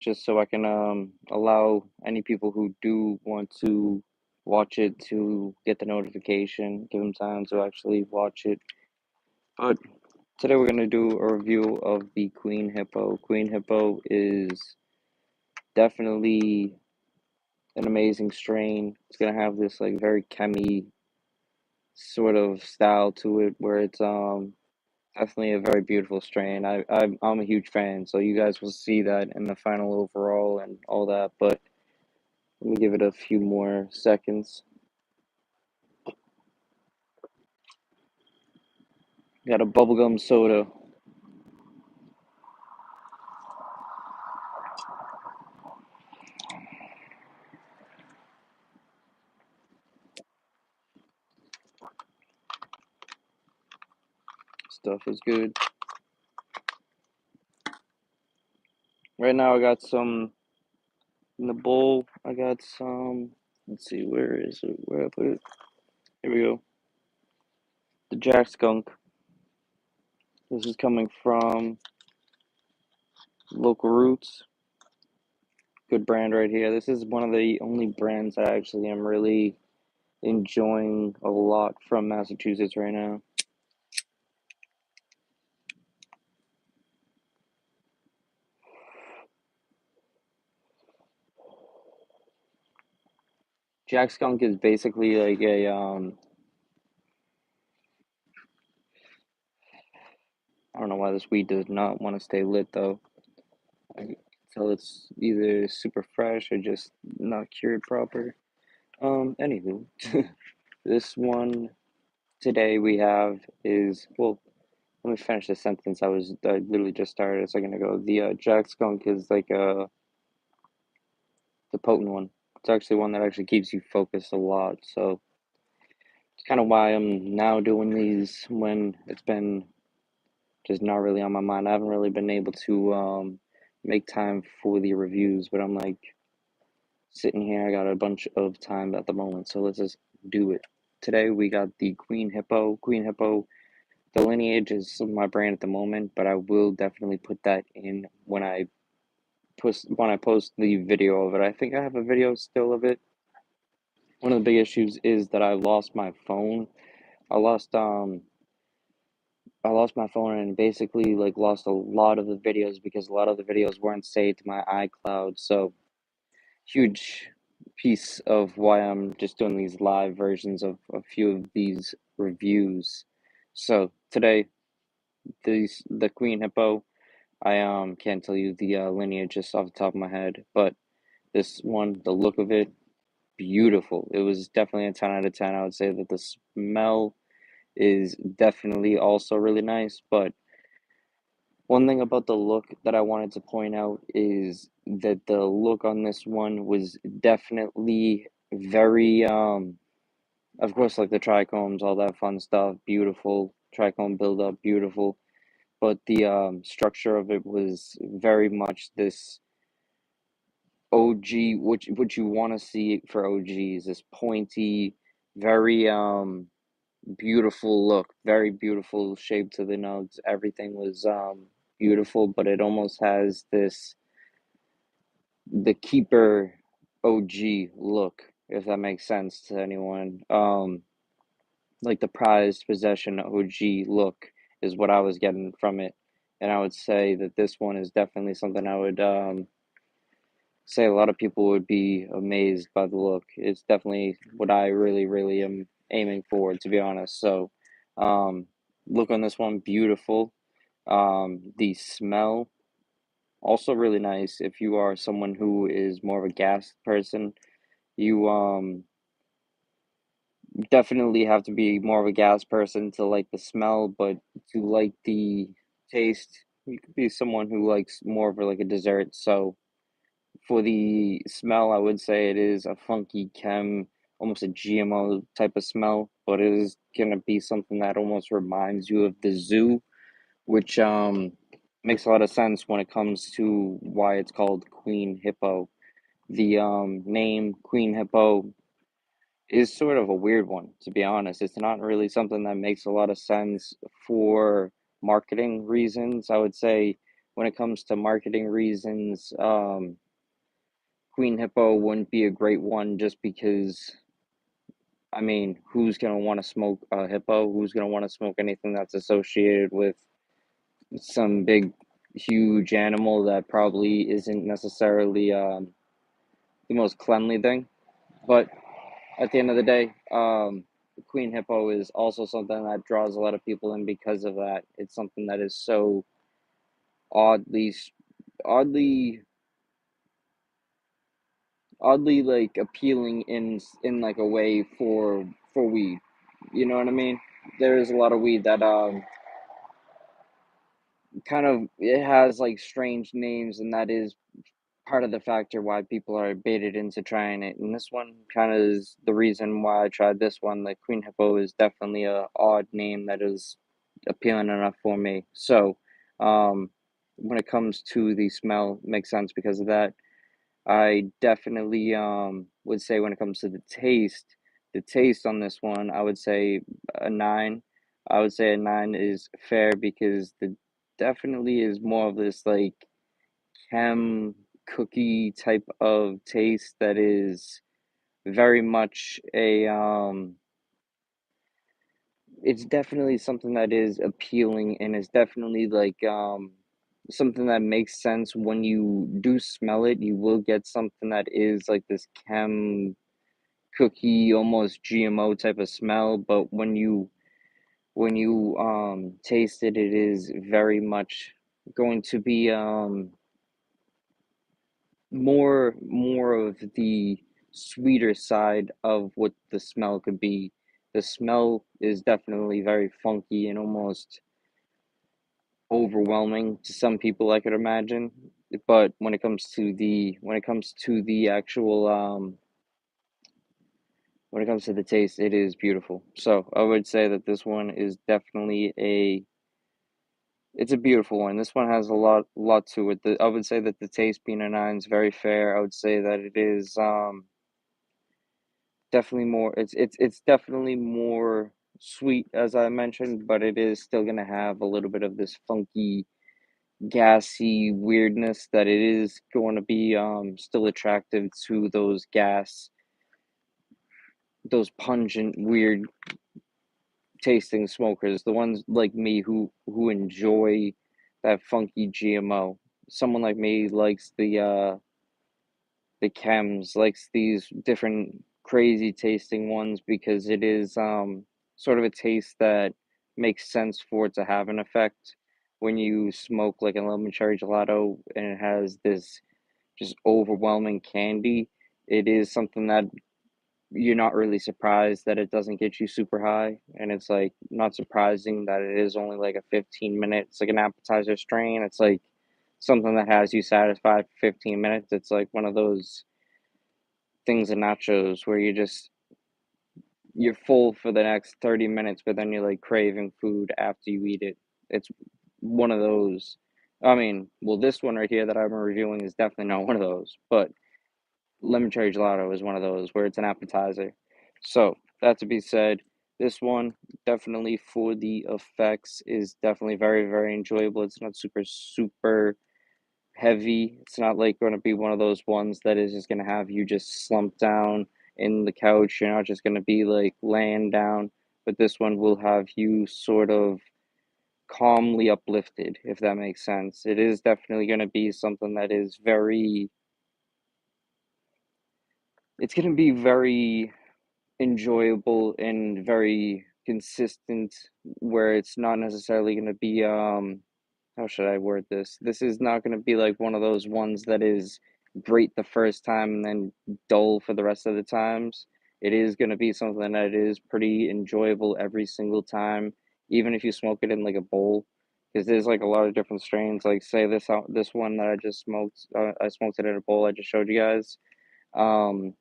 just so I can allow any people who do want to watch it to get the notification, give them time to actually watch it. But today we're gonna do a review of the Queen Hippo. Queen Hippo is definitely an amazing strain. It's gonna have this like very chemi sort of style to it where it's definitely a very beautiful strain. I'm a huge fan, so you guys will see that in the final overall and all that. But let me give it a few more seconds. Got a bubblegum soda. Stuff is good. Right now I got some in the bowl. I got some. Let's see, where is it? Where I put it? Here we go. The Jack Skunk. This is coming from Local Roots. Good brand right here. This is one of the only brands I actually am really enjoying a lot from Massachusetts right now. Jack Skunk is basically like a I don't know why this weed does not want to stay lit though. I can tell it's either super fresh or just not cured proper. Anywho, this one today we have is, well, let me finish the sentence. I literally just started a second ago. The Jack Skunk is like the potent one. It's actually one that actually keeps you focused a lot. So it's kind of why I'm now doing these when it's been just not really on my mind. I haven't really been able to make time for the reviews, but I'm like sitting here. I got a bunch of time at the moment, so let's just do it. Today we got the Queen Hippo. Queen Hippo. The lineage is my brand at the moment, but I will definitely put that in when I post the video of it. I think I have a video still of it. One of the big issues is that I lost my phone. I lost um I lost my phone and basically like lost a lot of the videos because a lot of the videos weren't saved to my iCloud. So huge piece of why I'm just doing these live versions of a few of these reviews. So today, the Queen Hippo. I can't tell you the lineage just off the top of my head, but this one, the look of it, beautiful. It was definitely a 10 out of 10. I would say that the smell is definitely also really nice, but one thing about the look that I wanted to point out is that the look on this one was definitely very of course like the trichomes, all that fun stuff, beautiful trichome buildup, beautiful. But the structure of it was very much this OG, which you want to see for OGs, this pointy, very beautiful look, very beautiful shape to the notes. Everything was beautiful, but it almost has this the keeper OG look, if that makes sense to anyone. Like the prized possession OG look is what I was getting from it. And I would say that this one is definitely something I would say a lot of people would be amazed by the look. It's definitely what I really, really am aiming for, to be honest. So, look on this one, beautiful. The smell, also really nice. If you are someone who is more of a gas person, you definitely have to be more of a gas person to like the smell, but to like the taste, you could be someone who likes more of like a dessert. So for the smell, I would say it is a funky chem, almost a GMO type of smell, but it is gonna be something that almost reminds you of the zoo, which makes a lot of sense when it comes to why it's called Queen Hippo. The name Queen Hippo is sort of a weird one, to be honest. It's not really something that makes a lot of sense for marketing reasons. I would say when it comes to marketing reasons, Queen Hippo wouldn't be a great one just because, I mean, who's gonna want to smoke a hippo? Who's gonna want to smoke anything that's associated with some big, huge animal that probably isn't necessarily the most cleanly thing? But at the end of the day, Queen Hippo is also something that draws a lot of people in because of that. It's something that is so oddly, oddly, oddly like appealing in like a way for weed. You know what I mean? There is a lot of weed that kind of it has like strange names, and that is part of the factor why people are baited into trying it. And this one kind of is the reason why I tried this one. Like Queen Hippo is definitely a odd name that is appealing enough for me. So, when it comes to the smell, it makes sense because of that. I definitely would say when it comes to the taste on this one, I would say a 9. I would say a 9 is fair because the definitely is more of this like chem cookie type of taste that is very much a it's definitely something that is appealing and is definitely like something that makes sense when you do smell it. You will get something that is like this chem cookie, almost GMO type of smell, but when you taste it, it is very much going to be more of the sweeter side of what the smell could be. The smell is definitely very funky and almost overwhelming to some people, I could imagine. But when it comes to the actual when it comes to the taste, it is beautiful. So I would say that this one is definitely a it's a beautiful one. This one has a lot to it. I would say that the taste being a 9 is very fair. I would say that it is definitely more it's definitely more sweet as I mentioned, but it is still gonna have a little bit of this funky, gassy weirdness that it is going to be still attractive to those pungent, weird tasting smokers, the ones like me who enjoy that funky GMO. Someone like me likes the chems, likes these different crazy tasting ones because it is sort of a taste that makes sense for it to have an effect when you smoke like a lemon cherry gelato and it has this just overwhelming candy. It is something that you're not really surprised that it doesn't get you super high, and it's like not surprising that it is only like a 15 minute, it's like an appetizer strain. It's like something that has you satisfied for 15 minutes. It's like one of those things in nachos where you're full for the next 30 minutes, but then you're like craving food after you eat it. It's one of those. I mean, well, this one right here that I'm reviewing is definitely not one of those, but lemon cherry gelato is one of those where it's an appetizer. So, that to be said, this one definitely for the effects is definitely very, very enjoyable. It's not super, super heavy. It's not like going to be one of those ones that is just going to have you just slump down in the couch. You're not just going to be like laying down, but this one will have you sort of calmly uplifted, if that makes sense. It is definitely going to be something that is it's going to be very enjoyable and very consistent where it's not necessarily going to be how should I word this? This is not going to be like one of those ones that is great the first time and then dull for the rest of the times. It is going to be something that is pretty enjoyable every single time, even if you smoke it in like a bowl, because there's like a lot of different strains. Like say this one that I just smoked, I smoked it in a bowl. I just showed you guys. Um,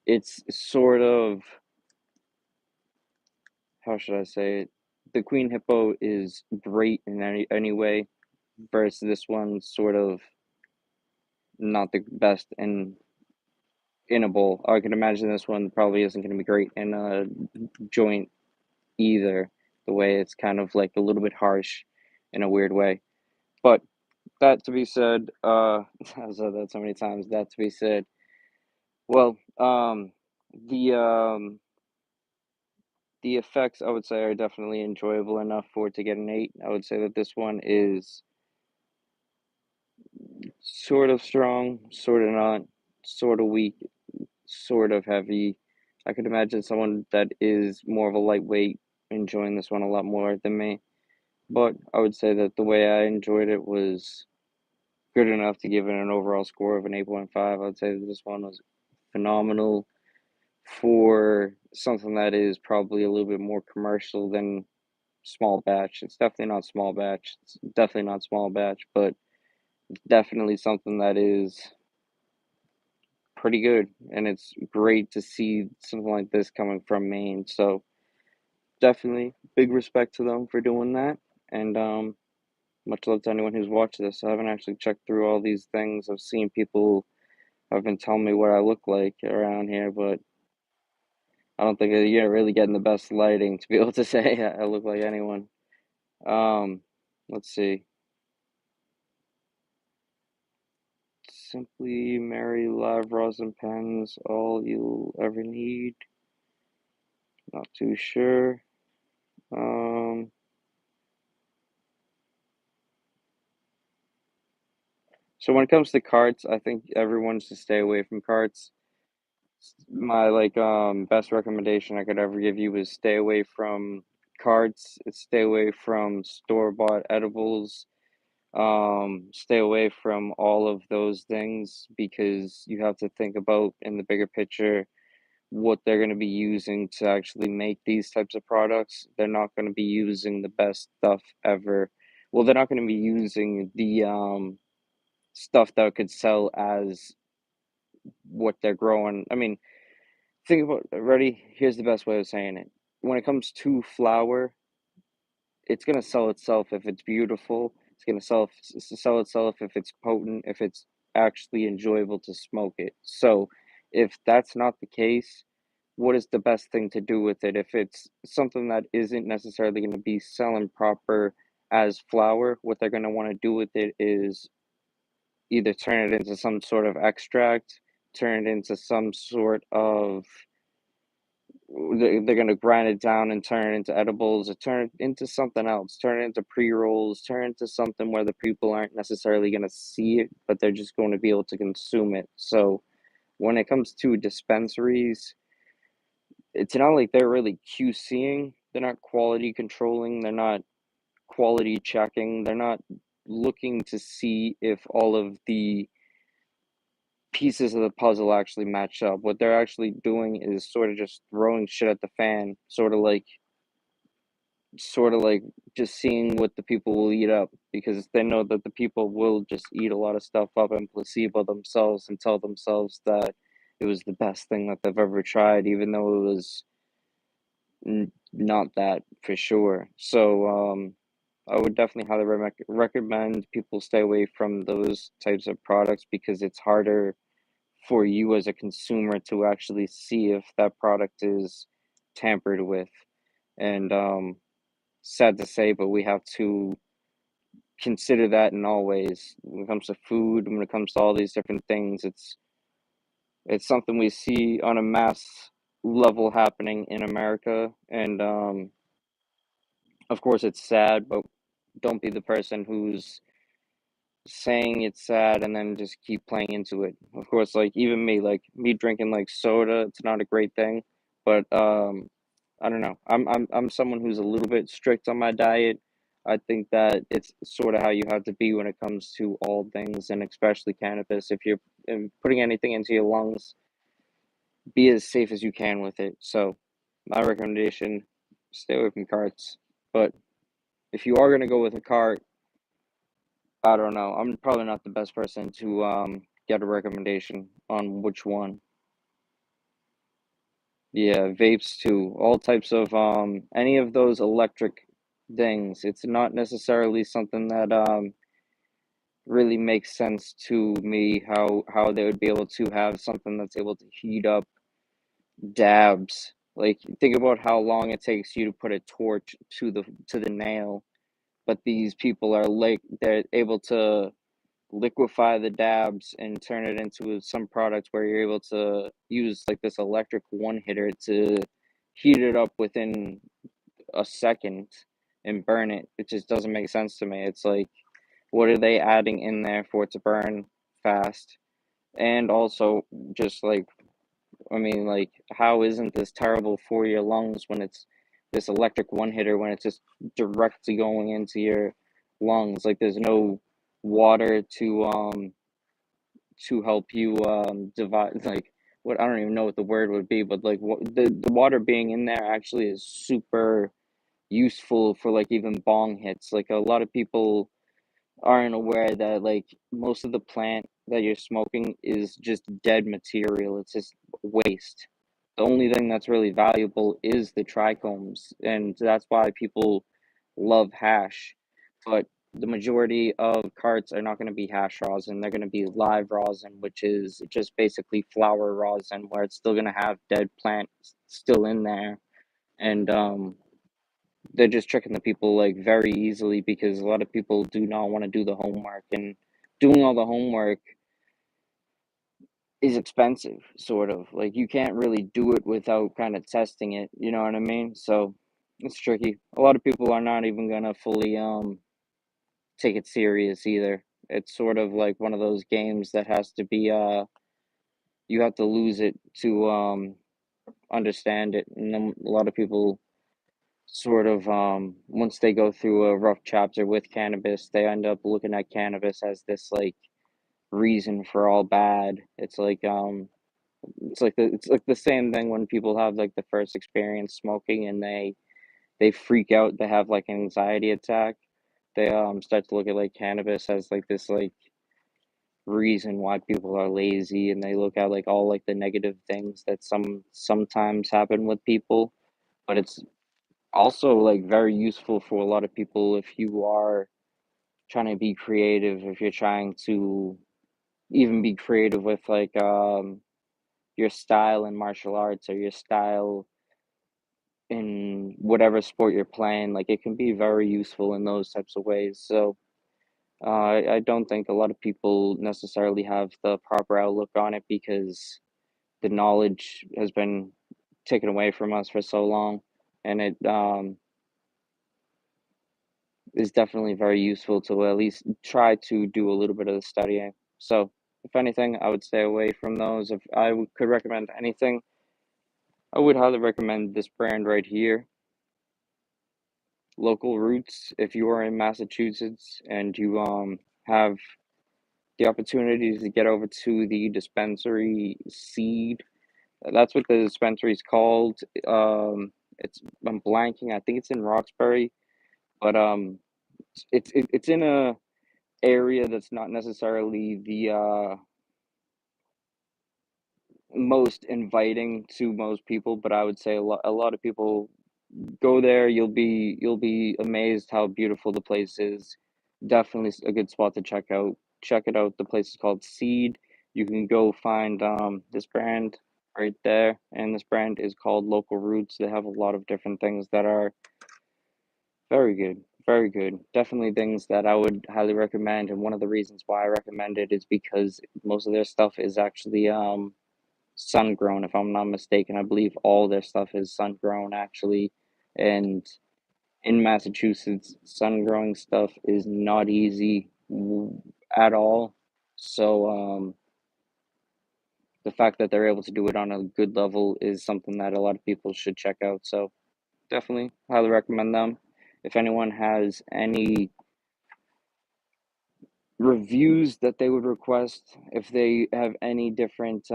it's sort of how should I say it? The Queen Hippo is great in any way, versus this one sort of not the best in a bowl. I can imagine this one probably isn't going to be great in a joint either. The way it's kind of like a little bit harsh in a weird way. But that to be said, I've said that so many times. That to be said, well, the um, the effects I would say are definitely enjoyable enough for it to get an 8. I would say that this one is sort of strong, sort of not, sort of weak, sort of heavy. I could imagine someone that is more of a lightweight enjoying this one a lot more than me. But I would say that the way I enjoyed it was good enough to give it an overall score of an 8.5. I'd say that this one was phenomenal for something that is probably a little bit more commercial than small batch. It's definitely not small batch. It's definitely not small batch, but definitely something that is pretty good. And it's great to see something like this coming from Maine. So definitely big respect to them for doing that. And much love to anyone who's watched this. I haven't actually checked through all these things. I've seen people have been telling me what I look like around here, but I don't think you're really getting the best lighting to be able to say I look like anyone. Um, let's see. Simply Mary Live Rosin Pens, all you'll ever need. Not too sure. Um, so when it comes to carts, I think everyone should stay away from carts. My best recommendation I could ever give you is stay away from carts, stay away from store-bought edibles, stay away from all of those things because you have to think about in the bigger picture what they're going to be using to actually make these types of products. They're not going to be using the best stuff ever. Well, they're not going to be using the stuff that could sell as what they're growing. I mean, think about ready. Here's the best way of saying it. When it comes to flour, it's gonna sell itself if it's beautiful. It's gonna sell itself if it's potent, if it's actually enjoyable to smoke it. So, if that's not the case, what is the best thing to do with it? If it's something that isn't necessarily going to be selling proper as flour, what they're going to want to do with it is either turn it into some sort of extract, turn it into some sort of they're gonna grind it down and turn it into edibles or turn it into something else, turn it into pre-rolls, turn it into something where the people aren't necessarily gonna see it, but they're just going to be able to consume it. So when it comes to dispensaries, it's not like they're really QCing, they're not quality controlling, they're not quality checking, they're not looking to see if all of the pieces of the puzzle actually match up. What they're actually doing is sort of just throwing shit at the fan, sort of like just seeing what the people will eat up because they know that the people will just eat a lot of stuff up and placebo themselves and tell themselves that it was the best thing that they've ever tried, even though it was not that for sure. So, I would definitely highly recommend people stay away from those types of products because it's harder for you as a consumer to actually see if that product is tampered with. And sad to say, but we have to consider that in all ways. When it comes to food, when it comes to all these different things, it's something we see on a mass level happening in America, and of course it's sad, but don't be the person who's saying it's sad and then just keep playing into it. Of course, like even me, like me drinking like soda, it's not a great thing, but I don't know. I'm someone who's a little bit strict on my diet. I think that it's sort of how you have to be when it comes to all things, and especially cannabis. If you're putting anything into your lungs, be as safe as you can with it. So, my recommendation: stay away from carts. But if you are gonna go with a cart, I don't know. I'm probably not the best person to get a recommendation on which one. Yeah, vapes too. All types of any of those electric things. It's not necessarily something that really makes sense to me how they would be able to have something that's able to heat up dabs. Like think about how long it takes you to put a torch to the nail, but these people are like they're able to liquefy the dabs and turn it into some products where you're able to use like this electric one hitter to heat it up within a second and burn it. It just doesn't make sense to me. It's like, what are they adding in there for it to burn fast? And also, just like, I mean, like, how isn't this terrible for your lungs when it's this electric one hitter, when it's just directly going into your lungs? Like, there's no water to help you divide, like, what, I don't even know what the word would be, but like what the water being in there actually is super useful for like even bong hits. Like a lot of people aren't aware that like most of the plant that you're smoking is just dead material. It's just waste. The only thing that's really valuable is the trichomes, and that's why people love hash. But the majority of carts are not going to be hash rosin. They're going to be live rosin, which is just basically flower rosin, where it's still going to have dead plants still in there. And they're just tricking the people like very easily because a lot of people do not want to do the homework, and doing all the homework is expensive, sort of. Like you can't really do it without kind of testing it, you know what I mean? So it's tricky. A lot of people are not even gonna fully take it serious either. It's sort of like one of those games that has to be you have to lose it to understand it. And then a lot of people sort of once they go through a rough chapter with cannabis, they end up looking at cannabis as this like reason for all bad. It's like the same thing when people have like the first experience smoking and they freak out, they have like an anxiety attack. They start to look at like cannabis as like this like reason why people are lazy, and they look at like all like the negative things that sometimes happen with people. But it's also like very useful for a lot of people if you are trying to be creative, if you're trying to even be creative with like your style in martial arts or your style in whatever sport you're playing. Like it can be very useful in those types of ways. So I don't think a lot of people necessarily have the proper outlook on it because the knowledge has been taken away from us for so long, and it is definitely very useful to at least try to do a little bit of the studying. So, if anything, I would stay away from those. If could recommend anything, I would highly recommend this brand right here, Local Roots. If you are in Massachusetts and you have the opportunity to get over to the dispensary Seed, that's what the dispensary is called. It's I'm blanking. I think it's in Roxbury, but it's in a area that's not necessarily the most inviting to most people, but I would say a lot of people go there. You'll be amazed how beautiful the place is. Definitely a good spot to check out. Check it out. The place is called Seed. You can go find this brand right there, and this brand is called Local Roots. They have a lot of different things that are very good, very good. Definitely things that I would highly recommend, and one of the reasons why I recommend it is because most of their stuff is actually sun grown, if I'm not mistaken. I believe all their stuff is sun grown actually, and in Massachusetts, sun growing stuff is not easy at all. So the fact that they're able to do it on a good level is something that a lot of people should check out. So definitely highly recommend them. If anyone has any reviews that they would request, if they have any different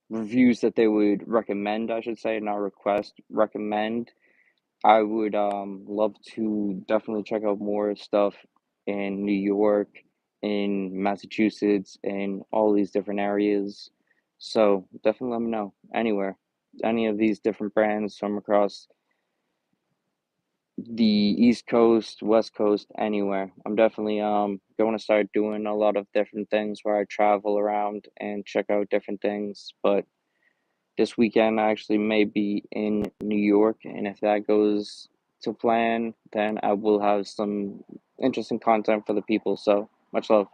reviews that they would recommend, I should say, not request, recommend, I would love to definitely check out more stuff in New York, in Massachusetts, in all these different areas. So definitely let me know anywhere, any of these different brands from across the East Coast, West Coast, anywhere. I'm definitely going to start doing a lot of different things where I travel around and check out different things. But this weekend I actually may be in New York, and if that goes to plan, then I will have some interesting content for the people. So Much love.